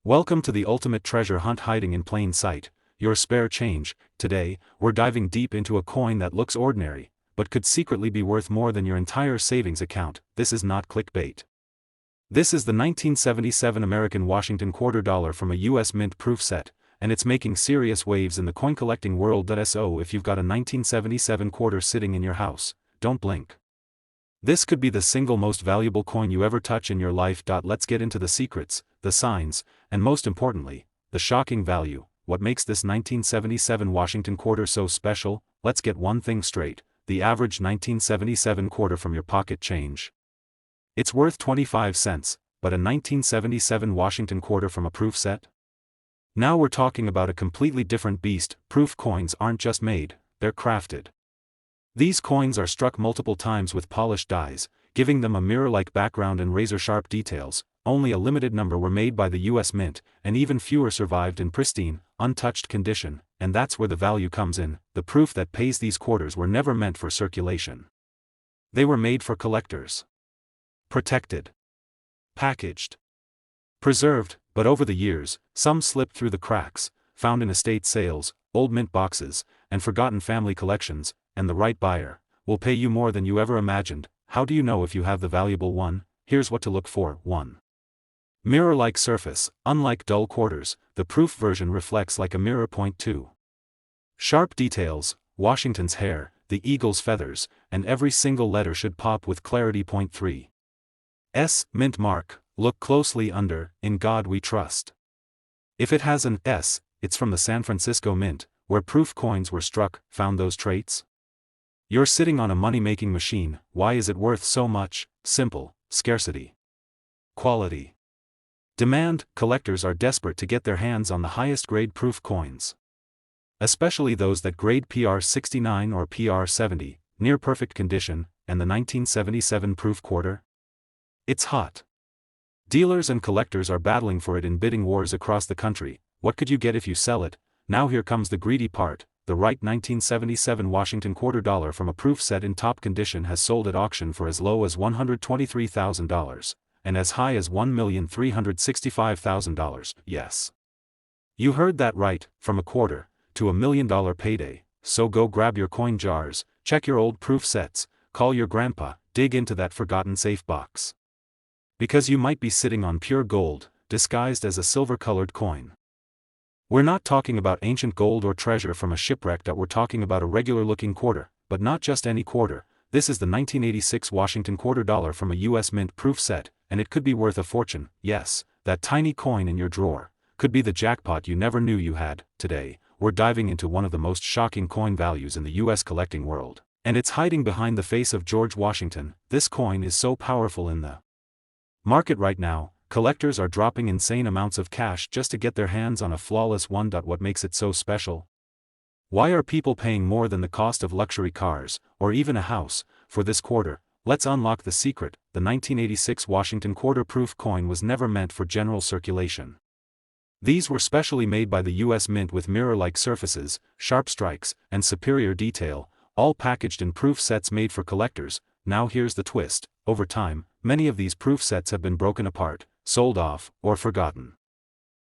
Welcome to the ultimate treasure hunt hiding in plain sight, your spare change. Today, we're diving deep into a coin that looks ordinary, but could secretly be worth more than your entire savings account. This is not clickbait. This is the 1977 American Washington quarter dollar from a US Mint proof set, and it's making serious waves in the coin collecting world. So if you've got a 1977 quarter sitting in your house, don't blink. This could be the single most valuable coin you ever touch in your life. Let's get into the secrets, the signs, and most importantly, the shocking value. What makes this 1977 Washington quarter so special? Let's get one thing straight: the average 1977 quarter from your pocket change. It's worth 25 cents, but a 1977 Washington quarter from a proof set? Now we're talking about a completely different beast. Proof coins aren't just made, they're crafted. These coins are struck multiple times with polished dies, giving them a mirror-like background and razor-sharp details. Only a limited number were made by the US Mint, and even fewer survived in pristine, untouched condition, and that's where the value comes in. The proof that pays: these quarters were never meant for circulation. They were made for collectors. Protected. Packaged. Preserved, but over the years, some slipped through the cracks, found in estate sales, old mint boxes, and forgotten family collections. And the right buyer will pay you more than you ever imagined. How do you know if you have the valuable one? Here's what to look for. 1. Mirror-like surface. Unlike dull quarters, the proof version reflects like a mirror. 2. Sharp details. Washington's hair, the eagle's feathers, and every single letter should pop with clarity. 3. S. Mint mark. Look closely under "In God We Trust." If it has an S, it's from the San Francisco Mint, where proof coins were struck. Found those traits? You're sitting on a money-making machine. Why is it worth so much? Simple: scarcity. Quality. Demand. Collectors are desperate to get their hands on the highest grade proof coins. Especially those that grade PR 69 or PR 70, near perfect condition. And the 1977 proof quarter? It's hot. Dealers and collectors are battling for it in bidding wars across the country. What could you get if you sell it? Now here comes the greedy part. The right 1977 Washington quarter dollar from a proof set in top condition has sold at auction for as low as $123,000, and as high as $1,365,000. Yes. You heard that right, from a quarter to $1 million payday. So go grab your coin jars, check your old proof sets, call your grandpa, dig into that forgotten safe box. Because you might be sitting on pure gold, disguised as a silver-colored coin. We're not talking about ancient gold or treasure from a shipwreck. We're talking about a regular-looking quarter, but not just any quarter. This is the 1986 Washington quarter dollar from a US Mint proof set, and it could be worth a fortune. Yes, that tiny coin in your drawer could be the jackpot you never knew you had. Today, we're diving into one of the most shocking coin values in the US collecting world, and it's hiding behind the face of George Washington. This coin is so powerful in the market right now. Collectors are dropping insane amounts of cash just to get their hands on a flawless one. What makes it so special? Why are people paying more than the cost of luxury cars, or even a house, for this quarter? Let's unlock the secret. The 1986 Washington quarter proof coin was never meant for general circulation. These were specially made by the US Mint with mirror-like surfaces, sharp strikes, and superior detail, all packaged in proof sets made for collectors. Now here's the twist: over time, many of these proof sets have been broken apart, sold off, or forgotten.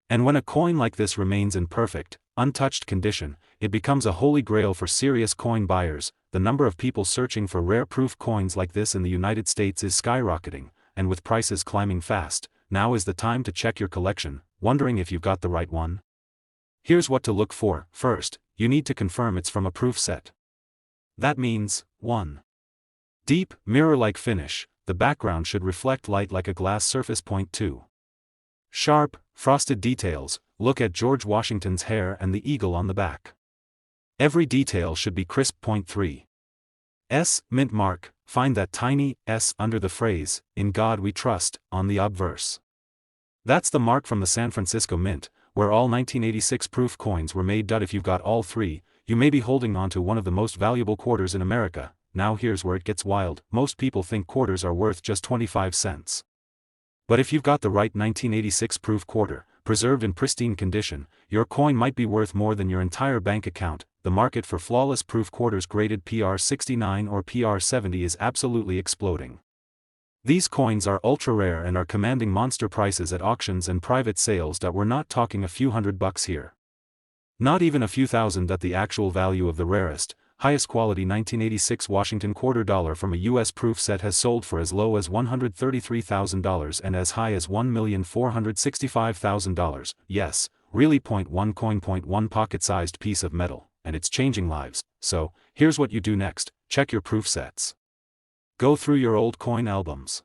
And when a coin like this remains in perfect, untouched condition, it becomes a holy grail for serious coin buyers. The number of people searching for rare proof coins like this in the United States is skyrocketing, and with prices climbing fast, now is the time to check your collection. Wondering if you've got the right one? Here's what to look for. First, you need to confirm it's from a proof set. That means, 1. Deep, mirror-like finish. The background should reflect light like a glass surface. 2. Sharp, frosted details. Look at George Washington's hair and the eagle on the back. Every detail should be crisp. 3. S. Mint mark. Find that tiny S under the phrase, "In God We Trust," on the obverse. That's the mark from the San Francisco Mint, where all 1986 proof coins were made. If you've got all three, you may be holding on to one of the most valuable quarters in America. Now here's where it gets wild. Most people think quarters are worth just 25 cents. But if you've got the right 1986 proof quarter, preserved in pristine condition, your coin might be worth more than your entire bank account. The market for flawless proof quarters graded PR 69 or PR 70 is absolutely exploding. These coins are ultra rare and are commanding monster prices at auctions and private sales. We're not talking a few $100 here. Not even a few thousand. The actual value of the rarest, highest quality 1986 Washington quarter dollar from a U.S. proof set has sold for as low as $133,000 and as high as $1,465,000. Yes, really. One coin, one pocket-sized piece of metal, and it's changing lives. So, here's what you do next: check your proof sets. Go through your old coin albums.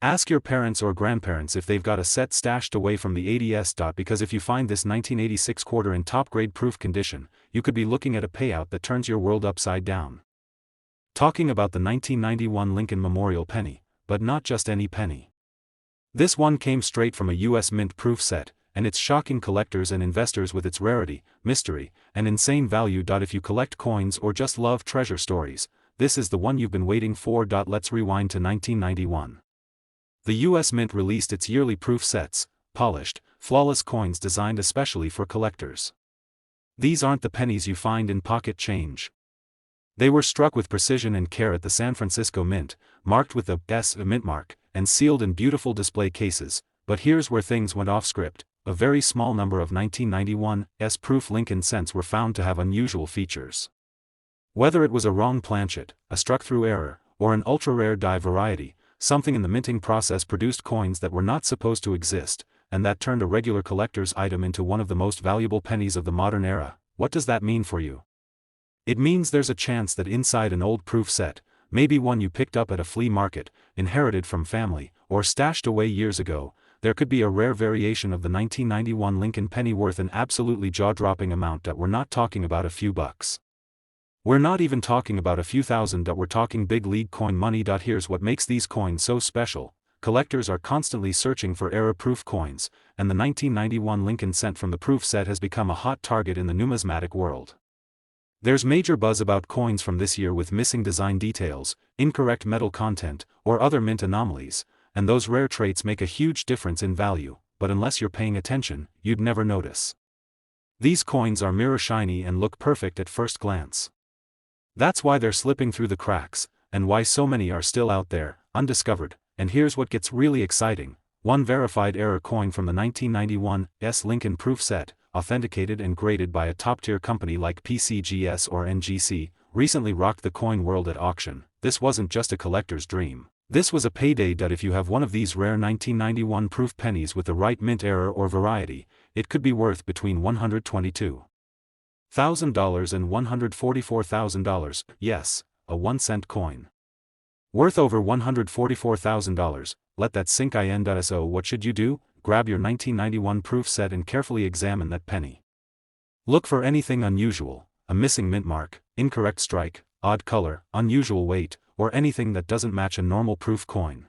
Ask your parents or grandparents if they've got a set stashed away from the 80s. Because if you find this 1986 quarter in top-grade proof condition, you could be looking at a payout that turns your world upside down. Talking about the 1991 Lincoln Memorial penny, but not just any penny. This one came straight from a U.S. Mint proof set, and it's shocking collectors and investors with its rarity, mystery, and insane value. If you collect coins or just love treasure stories, this is the one you've been waiting for. Let's rewind to 1991. The U.S. Mint released its yearly proof sets, polished, flawless coins designed especially for collectors. These aren't the pennies you find in pocket change. They were struck with precision and care at the San Francisco Mint, marked with the S Mint mark, and sealed in beautiful display cases. But here's where things went off script. A very small number of 1991's proof Lincoln cents were found to have unusual features. Whether it was a wrong planchet, a struck-through error, or an ultra-rare die variety, something in the minting process produced coins that were not supposed to exist, and that turned a regular collector's item into one of the most valuable pennies of the modern era. What does that mean for you? It means there's a chance that inside an old proof set, maybe one you picked up at a flea market, inherited from family, or stashed away years ago, there could be a rare variation of the 1991 Lincoln penny worth an absolutely jaw-dropping amount. We're not talking about a few bucks. We're not even talking about a few thousand. We're talking big league coin money. Here's what makes these coins so special: collectors are constantly searching for era-proof coins, and the 1991 Lincoln cent from the proof set has become a hot target in the numismatic world. There's major buzz about coins from this year with missing design details, incorrect metal content, or other mint anomalies, and those rare traits make a huge difference in value, but unless you're paying attention, you'd never notice. These coins are mirror shiny and look perfect at first glance. That's why they're slipping through the cracks, and why so many are still out there, undiscovered. And here's what gets really exciting: one verified error coin from the 1991's Lincoln proof set, authenticated and graded by a top-tier company like PCGS or NGC, recently rocked the coin world at auction. This wasn't just a collector's dream. This was a payday. If you have one of these rare 1991 proof pennies with the right mint error or variety, it could be worth between $122,000 and $144,000, yes, a 1-cent coin. Worth over $144,000, let that sink in. So what should you do? Grab your 1991 proof set and carefully examine that penny. Look for anything unusual: a missing mint mark, incorrect strike, odd color, unusual weight, or anything that doesn't match a normal proof coin.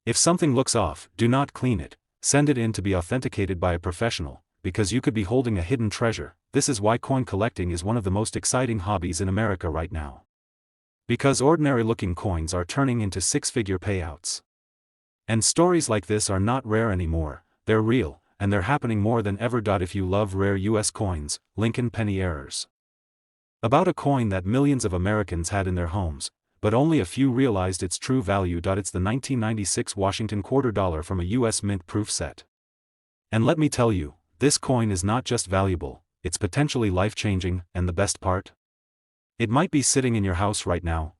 If something looks off, do not clean it, send it in to be authenticated by a professional, because you could be holding a hidden treasure. This is why coin collecting is one of the most exciting hobbies in America right now. Because ordinary-looking coins are turning into six-figure payouts. And stories like this are not rare anymore, they're real, and they're happening more than ever. If you love rare U.S. coins, Lincoln penny errors. About a coin that millions of Americans had in their homes, but only a few realized its true value. It's the 1996 Washington quarter dollar from a U.S. Mint proof set. And let me tell you, this coin is not just valuable, it's potentially life-changing, and the best part? It might be sitting in your house right now.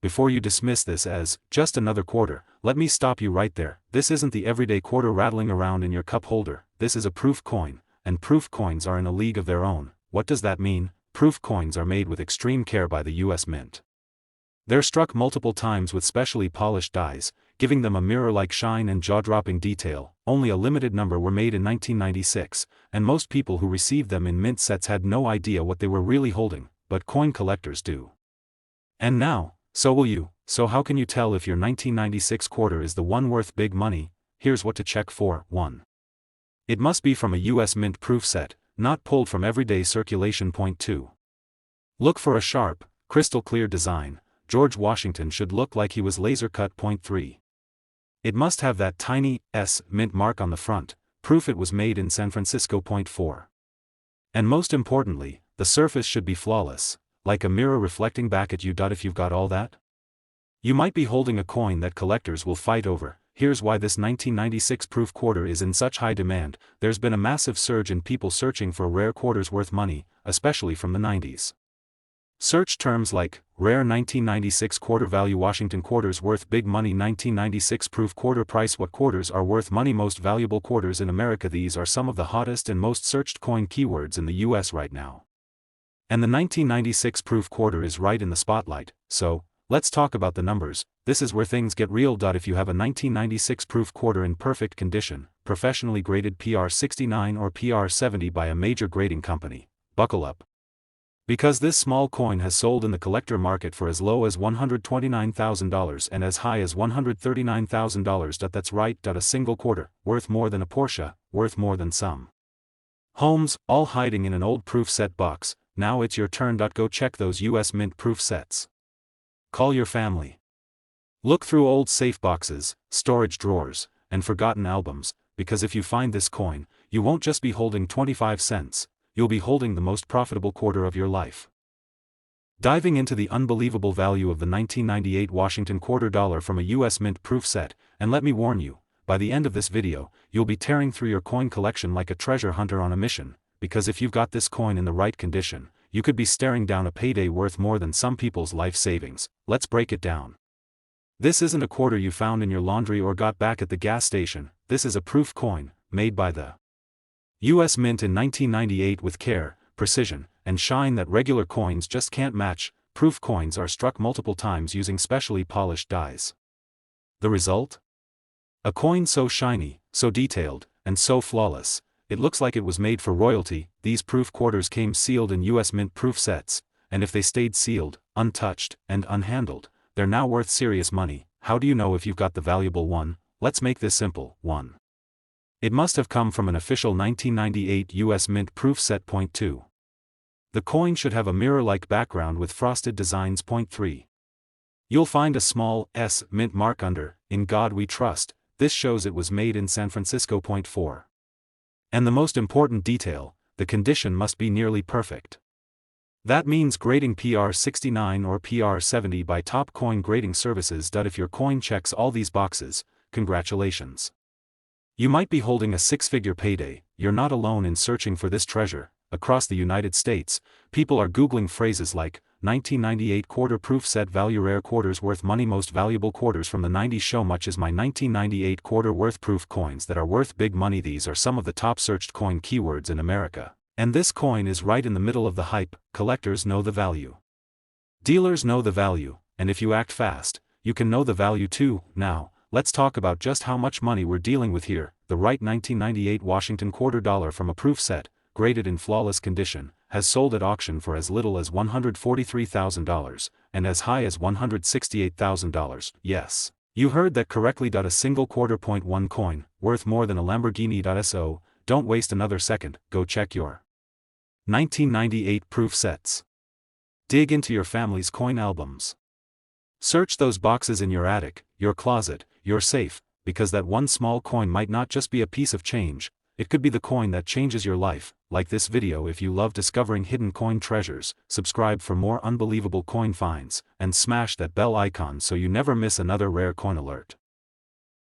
Before you dismiss this as just another quarter, let me stop you right there. This isn't the everyday quarter rattling around in your cup holder. This is a proof coin, and proof coins are in a league of their own. What does that mean? Proof coins are made with extreme care by the U.S. Mint. They're struck multiple times with specially polished dies, giving them a mirror-like shine and jaw-dropping detail. Only a limited number were made in 1996, and most people who received them in mint sets had no idea what they were really holding, but coin collectors do. And now, so will you. So how can you tell if your 1996 quarter is the one worth big money? Here's what to check for. 1. It must be from a U.S. Mint proof set, not pulled from everyday circulation. 2. Look for a sharp, crystal-clear design. George Washington should look like he was laser-cut. 3. It must have that tiny S mint mark on the front, proof it was made in San Francisco. 4. And most importantly, the surface should be flawless, like a mirror reflecting back at you. If you've got all that, You might be holding a coin that collectors will fight over. Here's why this 1996 proof quarter is in such high demand. There's been a massive surge in people searching for rare quarters worth money, especially from the 90s. Search terms like, rare 1996 quarter value, Washington quarters worth big money, 1996 proof quarter price, what quarters are worth money, most valuable quarters in America. These are some of the hottest and most searched coin keywords in the US right now. And the 1996 proof quarter is right in the spotlight, so, let's talk about the numbers. This is where things get real. If you have a 1996 proof quarter in perfect condition, professionally graded PR69 or PR70 by a major grading company, buckle up. Because this small coin has sold in the collector market for as low as $129,000 and as high as $139,000. That's right, a single quarter, worth more than a Porsche, worth more than some homes, all hiding in an old proof set box. Now it's your turn. Go check those US Mint proof sets. Call your family. Look through old safe boxes, storage drawers, and forgotten albums, because if you find this coin, you won't just be holding 25 cents, you'll be holding the most profitable quarter of your life. Diving into the unbelievable value of the 1998 Washington quarter dollar from a US Mint proof set, and let me warn you, by the end of this video, you'll be tearing through your coin collection like a treasure hunter on a mission, because if you've got this coin in the right condition, you could be staring down a payday worth more than some people's life savings. Let's break it down. This isn't a quarter you found in your laundry or got back at the gas station. This is a proof coin, made by the US Mint in 1998 with care, precision, and shine that regular coins just can't match. Proof coins are struck multiple times using specially polished dies. The result? A coin so shiny, so detailed, and so flawless, it looks like it was made for royalty. These proof quarters came sealed in US Mint proof sets, and if they stayed sealed, untouched, and unhandled, they're now worth serious money. How do you know if you've got the valuable one? Let's make this simple. 1. It must have come from an official 1998 US Mint proof set. Point 2. The coin should have a mirror-like background with frosted designs. Point 3. You'll find a small S mint mark under, "In God We Trust." This shows it was made in San Francisco. Point 4. And the most important detail, the condition must be nearly perfect. That means grading PR69 or PR70 by top coin grading services. If your coin checks all these boxes, congratulations. You might be holding a six-figure payday. You're not alone in searching for this treasure. Across the United States, people are Googling phrases like, 1998 quarter proof set value, rare quarters worth money, most valuable quarters from the 90s. Show much is my 1998 quarter worth? Proof coins that are worth big money. These are some of the top searched coin keywords in America. And this coin is right in the middle of the hype. Collectors know the value. Dealers know the value, and if you act fast, you can know the value too. Now, let's talk about just how much money we're dealing with here. The right 1998 Washington quarter dollar from a proof set, graded in flawless condition, has sold at auction for as little as $143,000, and as high as $168,000. Yes, you heard that correctly. A single quarter. Point 1 coin, worth more than a Lamborghini. So, don't waste another second, go check your 1998 proof sets. Dig into your family's coin albums. Search those boxes in your attic, your closet, your safe, because that one small coin might not just be a piece of change, it could be the coin that changes your life. Like this video if you love discovering hidden coin treasures, subscribe for more unbelievable coin finds, and smash that bell icon so you never miss another rare coin alert.